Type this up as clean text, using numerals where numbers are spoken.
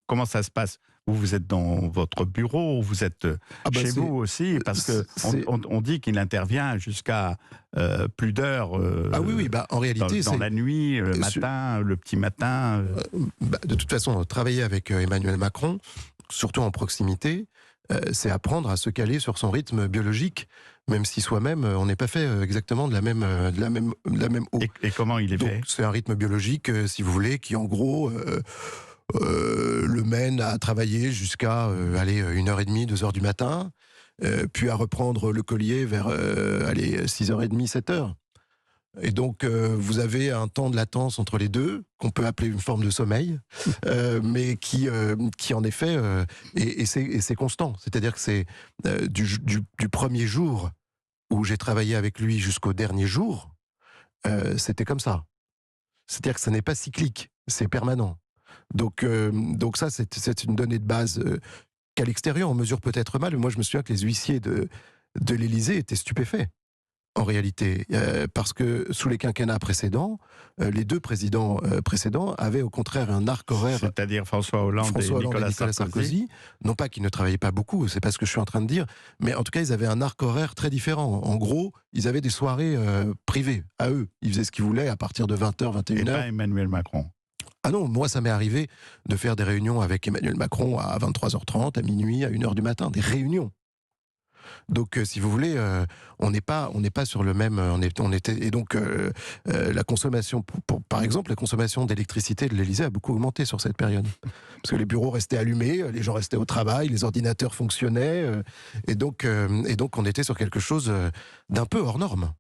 comment ça se passe? Vous êtes dans votre bureau, vous êtes Ah bah chez vous aussi, parce que on dit qu'il intervient jusqu'à plus d'heures Ah oui, oui, bah, en réalité, dans la nuit, le matin, le petit matin. De toute façon, travailler avec Emmanuel Macron, surtout en proximité, c'est apprendre à se caler sur son rythme biologique, même si soi-même, on n'est pas fait exactement de la même eau. Et comment il est fait? Donc, c'est un rythme biologique, si vous voulez, qui en gros le mène à travailler jusqu'à 1h30, 2h du matin, puis à reprendre le collier vers 6h30, 7h. Et donc, vous avez un temps de latence entre les deux, qu'on peut appeler une forme de sommeil, mais qui en effet, et c'est constant. C'est-à-dire que c'est du premier jour où j'ai travaillé avec lui jusqu'au dernier jour, c'était comme ça. C'est-à-dire que ça n'est pas cyclique, c'est permanent. Donc ça, c'est une donnée de base qu'à l'extérieur, on mesure peut-être mal. Mais moi, je me souviens que les huissiers de l'Élysée étaient stupéfaits, en réalité, parce que sous les quinquennats précédents, les deux présidents précédents avaient au contraire un arc horaire. C'est-à-dire François Hollande et Nicolas Sarkozy. Non pas qu'ils ne travaillaient pas beaucoup, c'est pas ce que je suis en train de dire, mais en tout cas, ils avaient un arc horaire très différent. En gros, ils avaient des soirées privées, à eux. Ils faisaient ce qu'ils voulaient à partir de 20h, 21h. Et pas Emmanuel Macron. Ah non, moi ça m'est arrivé de faire des réunions avec Emmanuel Macron à 23h30, à minuit, à 1h du matin, des réunions. Donc si vous voulez, on n'est pas sur le même, et donc la consommation, par exemple, la consommation d'électricité de l'Élysée a beaucoup augmenté sur cette période, parce que les bureaux restaient allumés, les gens restaient au travail, les ordinateurs fonctionnaient, et donc on était sur quelque chose d'un peu hors norme.